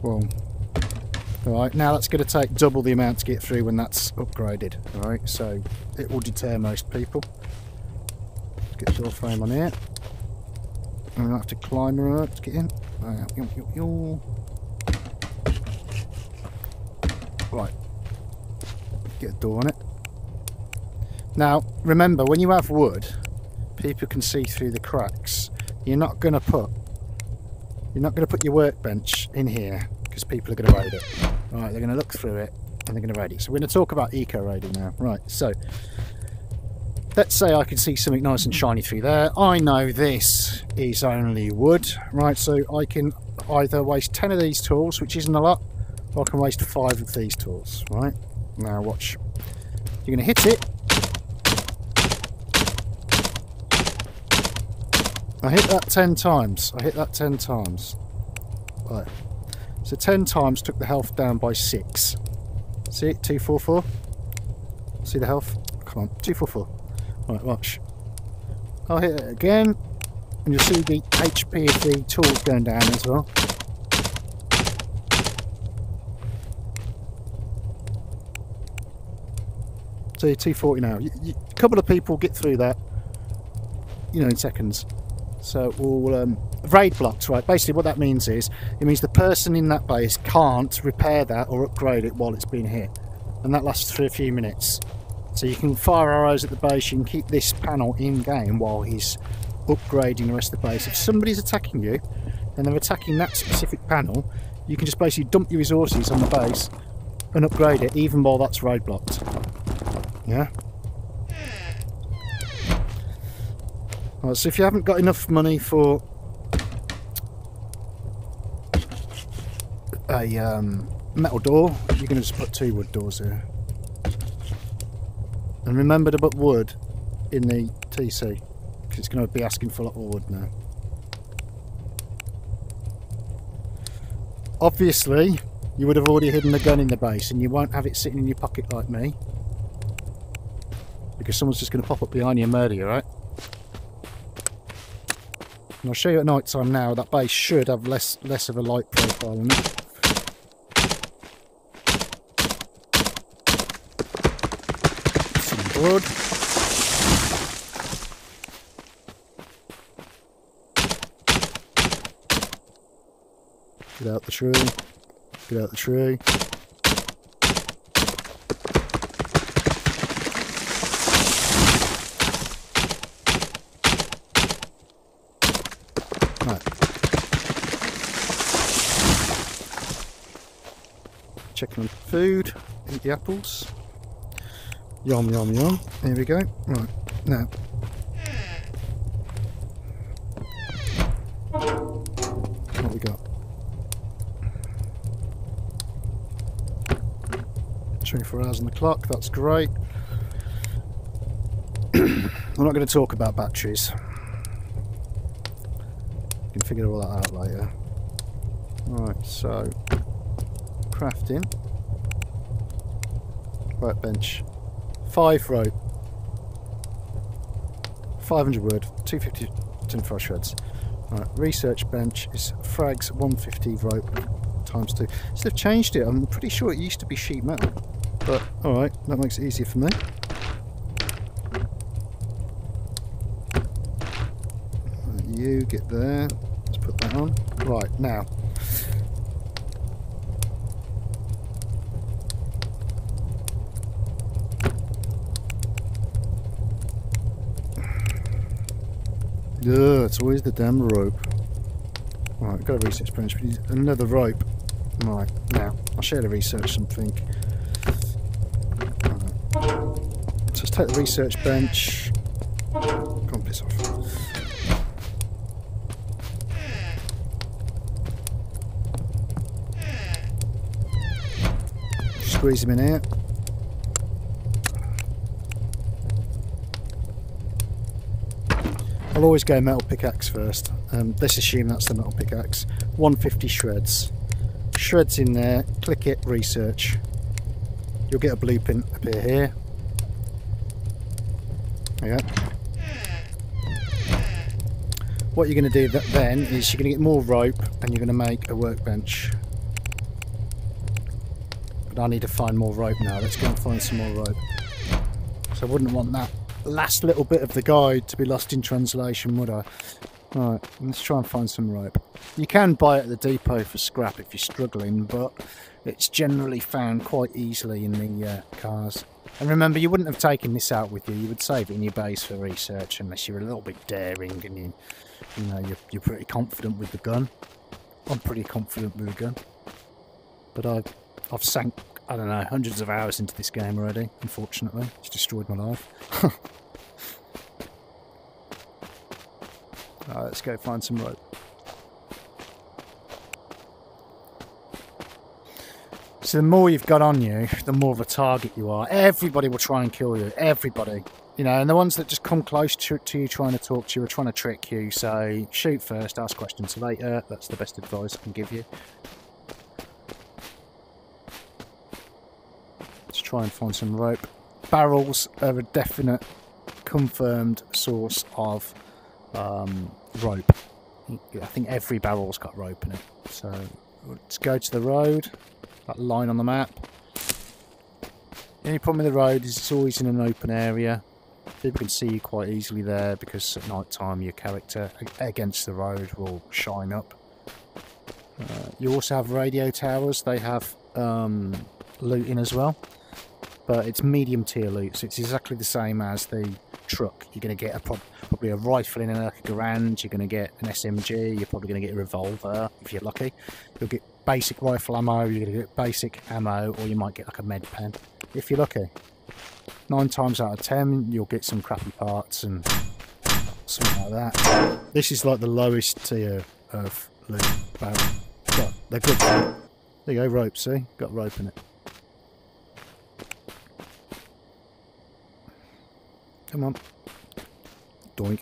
[SPEAKER 1] wall. Alright, now that's going to take double the amount to get through when that's upgraded. Alright, so it will deter most people. Let's get the door frame on here. I'm going to have to climb around to get in. Right, get a door on it. Now remember, when you have wood, people can see through the cracks. You're not going to put your workbench in here, because people are going to raid it. Right, they're going to look through it and they're going to raid it. So we're going to talk about eco raiding now. Right, so let's say I can see something nice and shiny through there. I know this is only wood, right? So I can either waste 10 of these tools, which isn't a lot, or I can waste 5 of these tools, right? Now watch. You're going to hit it. I hit that 10 times. I hit that 10 times. Right. So 10 times took the health down by 6. See it? 244. See the health? Come on, 244. Right, watch. I'll hit it again, and you'll see the HP of the tools going down as well. So 240 now. A couple of people get through that, you know, in seconds. So we'll raid blocks, right? Basically what that means is, it means the person in that base can't repair that or upgrade it while it's been hit, and that lasts for a few minutes. So you can fire arrows at the base, you can keep this panel in game while he's upgrading the rest of the base. If somebody's attacking you and they're attacking that specific panel, you can just basically dump your resources on the base and upgrade it even while that's raid blocked. Yeah. Right, so if you haven't got enough money for a metal door, you're going to just put 2 wood doors here. And remember to put wood in the TC, because it's going to be asking for a lot more wood now. Obviously, you would have already hidden the gun in the base, and you won't have it sitting in your pocket like me, because someone's just going to pop up behind you and murder you, right? And I'll show you at night time now. That base should have less of a light profile in it. Some wood. Get out the tree. Get out the tree. Checking on food, eat the apples. Yum, yum, yum. Here we go. Right, now. What we got? 24 hours on the clock, that's great. We're not going to talk about batteries. You can figure all that out later. Right, so crafting, workbench, 5 rope, 500 wood, 250 tin fire shreds. Right, research bench is frags, 150 rope, ×2. So they've changed it. I'm pretty sure it used to be sheet metal. But, alright, that makes it easier for me. You get there. Let's put that on. Right, now. Ugh, it's always the damn rope. Right, got a research bench, but need another rope. Right, now, I'll share the research something. Right. So let's take the research bench. Come on, piss off. Squeeze him in here. I'll always go metal pickaxe first. Let's assume that's the metal pickaxe. 150 shreds. Shreds in there, click it, research. You'll get a blueprint appear here. There you go. What you're going to do then is you're going to get more rope and you're going to make a workbench. But I need to find more rope now. Let's go and find some more rope. So I wouldn't want that last little bit of the guide to be lost in translation, would I? Right, let's try and find some rope. You can buy it at the depot for scrap if you're struggling, but it's generally found quite easily in the cars. And remember, you wouldn't have taken this out with you. You would save it in your base for research, unless you're a little bit daring and you're pretty confident with the gun. I'm pretty confident with the gun, but I've sank, I don't know, hundreds of hours into this game already. Unfortunately, it's destroyed my life. Alright, let's go find some rope. So the more you've got on you, the more of a target you are. Everybody will try and kill you. Everybody. You know, and the ones that just come close to you trying to talk to you are trying to trick you. So shoot first, ask questions later. That's the best advice I can give you. Let's try and find some rope. Barrels are a definite, confirmed source of rope. I think every barrel's got rope in it. So let's go to the road. That line on the map. The only problem with the road is it's always in an open area. People can see you quite easily there because at night time your character against the road will shine up. You also have radio towers. They have looting as well, but it's medium tier loot, so it's exactly the same as the truck. You're going to get probably a rifle in a grand, you're going to get an SMG, you're probably going to get a revolver if you're lucky. You'll get basic rifle ammo, you're going to get basic ammo, or you might get like a med pen if you're lucky. 9 times out of 10 you'll get some crappy parts and something like that. This is like the lowest tier of loot barrel. But they're good. There you go, rope, see? Got rope in it. Come on. Doink.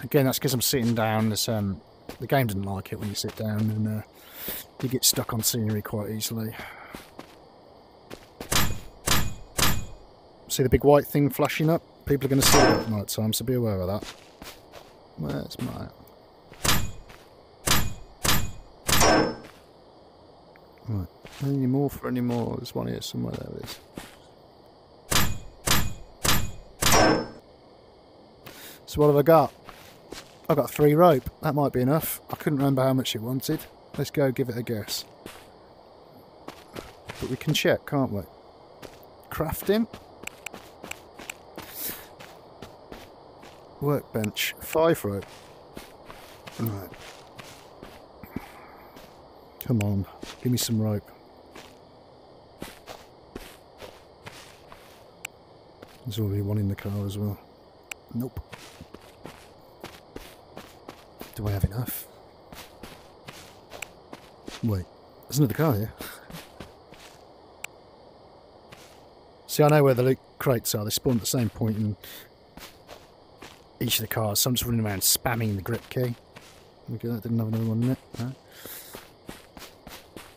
[SPEAKER 1] Again, that's because I'm sitting down. There's, the game doesn't like it when you sit down and you get stuck on scenery quite easily. See the big white thing flashing up? People are going to see it at night time, so be aware of that. Where's my... Right. Any more for any more? There's one here somewhere. There it is. So what have I got? I've got 3 rope. That might be enough. I couldn't remember how much it wanted. Let's go give it a guess. But we can check, can't we? Crafting. Workbench. 5 rope. Right. Come on. Give me some rope. There's already one in the car as well. Nope. Do I have enough? Wait, there's another car here. See, I know where the loot crates are. They spawn at the same point in each of the cars. So I'm just running around spamming the grip key. Okay, that didn't have another one in it. No.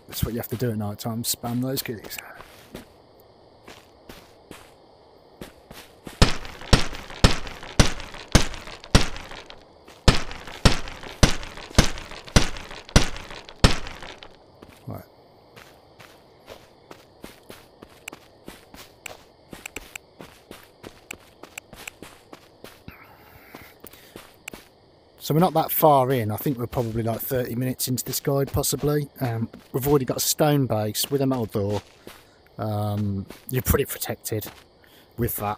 [SPEAKER 1] That's what you have to do at night time. Spam those keys. Right, So we're not that far in. I think we're probably like 30 minutes into this guide, possibly. We've already got a stone base with a metal door. You're pretty protected with that.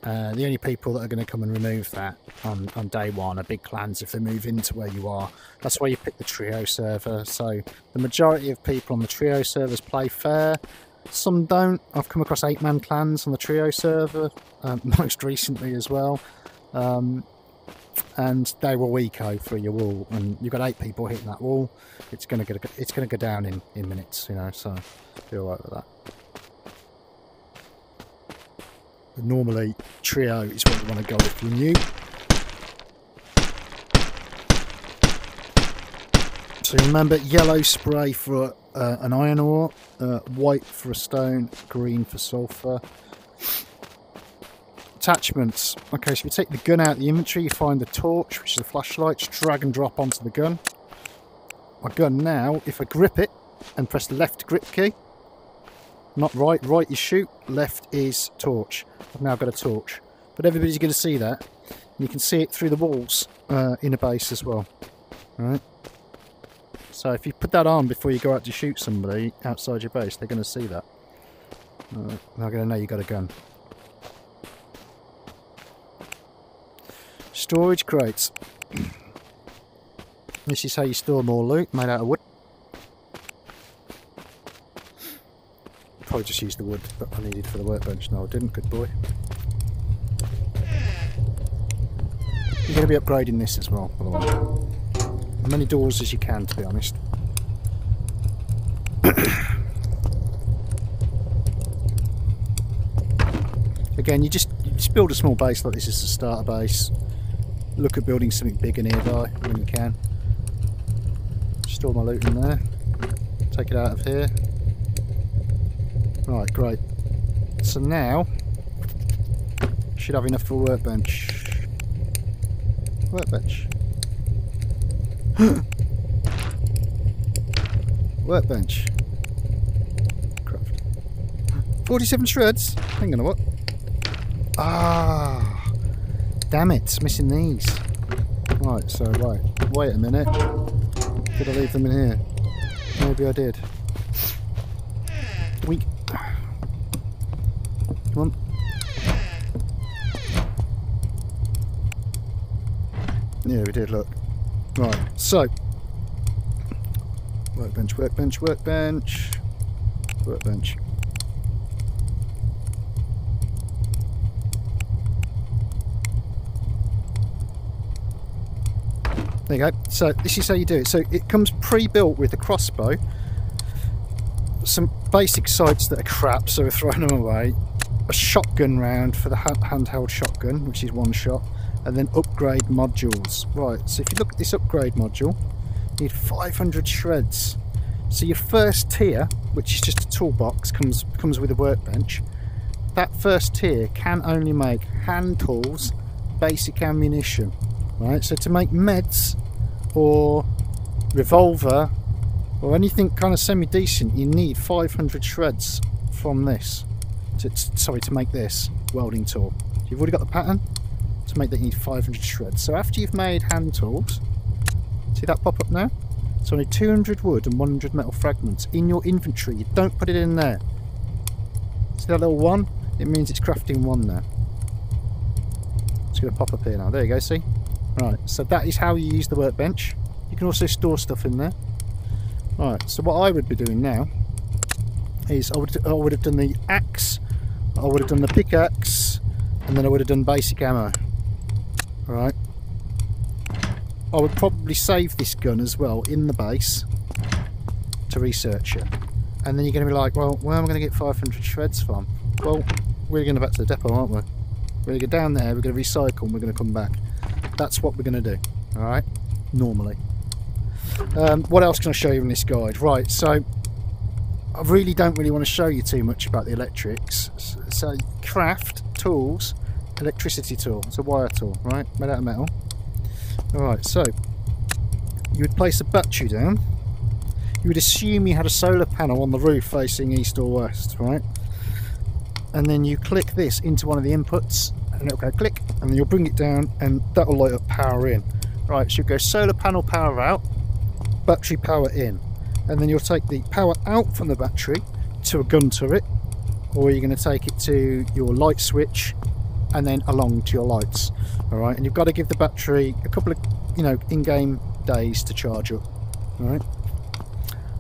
[SPEAKER 1] The only people that are going to come and remove that on day one are big clans if they move into where you are. That's why you pick the trio server. So the majority of people on the trio servers play fair. Some don't. I've come across 8-man clans on the trio server, most recently as well. And they will eco through your wall, and you've got 8 people hitting that wall. It's gonna go down in minutes, you know. So be alright with that. But normally, trio is what you want to go if you're new. So remember, yellow spray for an iron ore, white for a stone, green for sulphur. Attachments. Okay, so you take the gun out of the inventory, you find the torch, which is a flashlight, just drag and drop onto the gun. My gun now, if I grip it and press the left grip key, not right, right is shoot, left is torch. I've now got a torch. But everybody's going to see that. You can see it through the walls in a base as well. Alright. So if you put that on before you go out to shoot somebody outside your base, they're going to see that. They're going to know you got a gun. Storage crates. This is how you store more loot, made out of wood. Probably just used the wood that I needed for the workbench. No, I didn't. Good boy. You're going to be upgrading this as well, by the way. As many doors as you can, to be honest. Again, you just build a small base like this as a starter base. Look at building something bigger nearby when you can. Store my loot in there. Take it out of here. Right, great. So now, should have enough for a workbench. Workbench. Workbench. Craft. 47 shreds? Hang on a what? Ah. Damn it, missing these. Right, so wait a minute. Did I leave them in here? Maybe I did. Weak. Come on. Yeah, we did, look. Right, so. Workbench, workbench, workbench. Workbench. There you go. So this is how you do it. So it comes pre-built with a crossbow, some basic sights that are crap, so we're throwing them away, a shotgun round for the handheld shotgun, which is one shot, and then upgrade modules. Right, so if you look at this upgrade module, you need 500 shreds. So your first tier, which is just a toolbox, comes with a workbench. That first tier can only make hand tools, basic ammunition. Right, so to make meds or revolver or anything kind of semi-decent, you need 500 shreds from this. To make this welding tool. You've already got the pattern. To make that, you need 500 shreds. So after you've made hand tools, see that pop up now? It's only 200 wood and 100 metal fragments in your inventory. You don't put it in there. See that little one? It means it's crafting one now. It's going to pop up here now. There you go, see? Right, so that is how you use the workbench. You can also store stuff in there. Right, so what I would be doing now is I would have done the axe, I would have done the pickaxe, and then I would have done basic ammo. Alright. I would probably save this gun as well in the base to research it. And then you're going to be like, well, where am I going to get 500 shreds from? Well, we're going back to the depot, aren't we? We're going to go down there, we're going to recycle, and we're going to come back. That's what we're going to do, alright, normally. What else can I show you in this guide? Right, so I really don't want to show you too much about the electrics. So craft, tools, electricity tool, it's a wire tool, right, made out of metal. Alright, so you would place a battery down. You would assume you had a solar panel on the roof facing east or west, right? And then you click this into one of the inputs, and it'll go click, and then you'll bring it down, and that will light up power in. Right, so you go solar panel power out, battery power in, and then you'll take the power out from the battery to a gun turret, or you're going to take it to your light switch and then along to your lights. All right, and you've got to give the battery a couple of, in-game days to charge up. All right,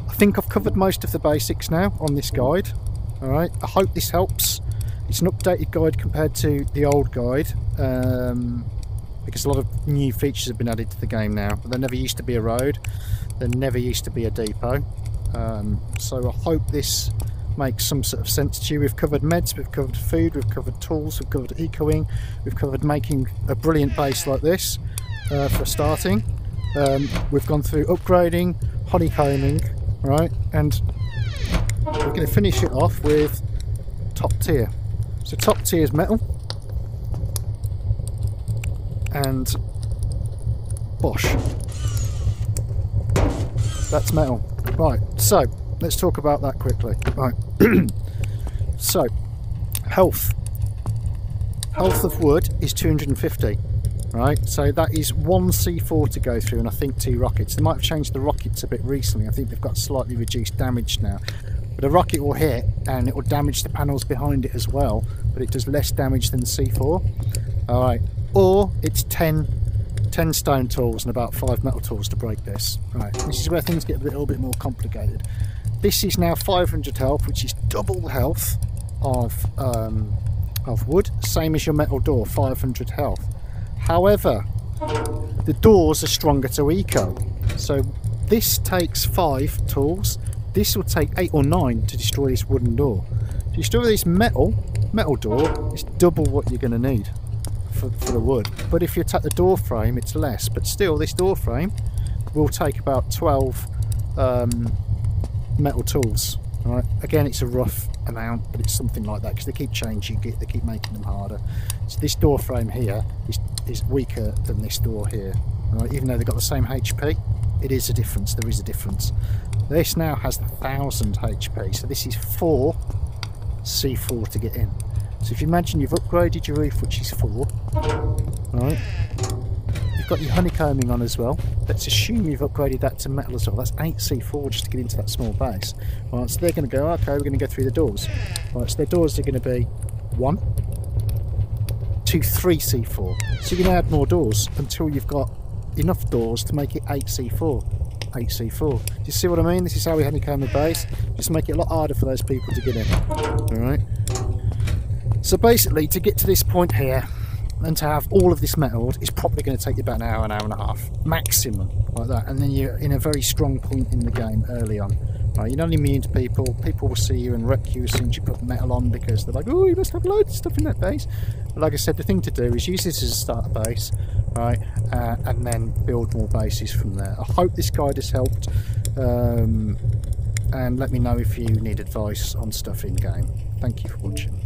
[SPEAKER 1] I think I've covered most of the basics now on this guide. All right, I hope this helps. It's an updated guide compared to the old guide, because a lot of new features have been added to the game now. There never used to be a road, there never used to be a depot, so I hope this makes some sort of sense to you. We've covered meds, we've covered food, we've covered tools, we've covered ecoing, we've covered making a brilliant base like this for starting. We've gone through upgrading, honeycombing, right, and we're going to finish it off with top tier. So top tier is metal, and Bosch. That's metal. Right, so let's talk about that quickly. Right. So, health of wood is 250. Right, so that is 1 C4 to go through, and I think 2 rockets. They might have changed the rockets a bit recently. I think they've got slightly reduced damage now. But a rocket will hit and it will damage the panels behind it as well, but it does less damage than C4. Alright, or it's 10 stone tools and about 5 metal tools to break this. Right, this is where things get a little bit more complicated. This is now 500 health, which is double the health of wood, same as your metal door, 500 health. However, the doors are stronger to eco, so this takes 5 tools. This will take 8 or 9 to destroy this wooden door. To destroy this metal door, it's double what you're going to need for the wood. But if you attack the door frame, it's less. But still, this door frame will take about 12 metal tools. Right? Again, it's a rough amount, but it's something like that because they keep changing it, they keep making them harder. So this door frame here is weaker than this door here. Right? Even though they've got the same HP, it is a difference. There is a difference. This now has 1000 HP, so this is 4 C4 to get in. So if you imagine you've upgraded your roof, which is 4, right? You've got your honeycombing on as well. Let's assume you've upgraded that to metal as well. That's 8 C4 just to get into that small base. Right, so they're going to go, okay, we're going to go through the doors. Right, so their doors are going to be 1, 2, 3 C4. So you're going to add more doors until you've got enough doors to make it 8 C4. 8 C4. Do you see what I mean? This is how we honeycomb the base. Just make it a lot harder for those people to get in. Alright? So basically, to get to this point here and to have all of this metal is probably going to take you about an hour and a half maximum, like that, and then you're in a very strong point in the game early on. Right, you're not immune to people. People will see you and wreck you as soon as you put metal on because they're like, oh, you must have loads of stuff in that base. But like I said, the thing to do is use this as a starter base, right, and then build more bases from there. I hope this guide has helped, and let me know if you need advice on stuff in game. Thank you for watching.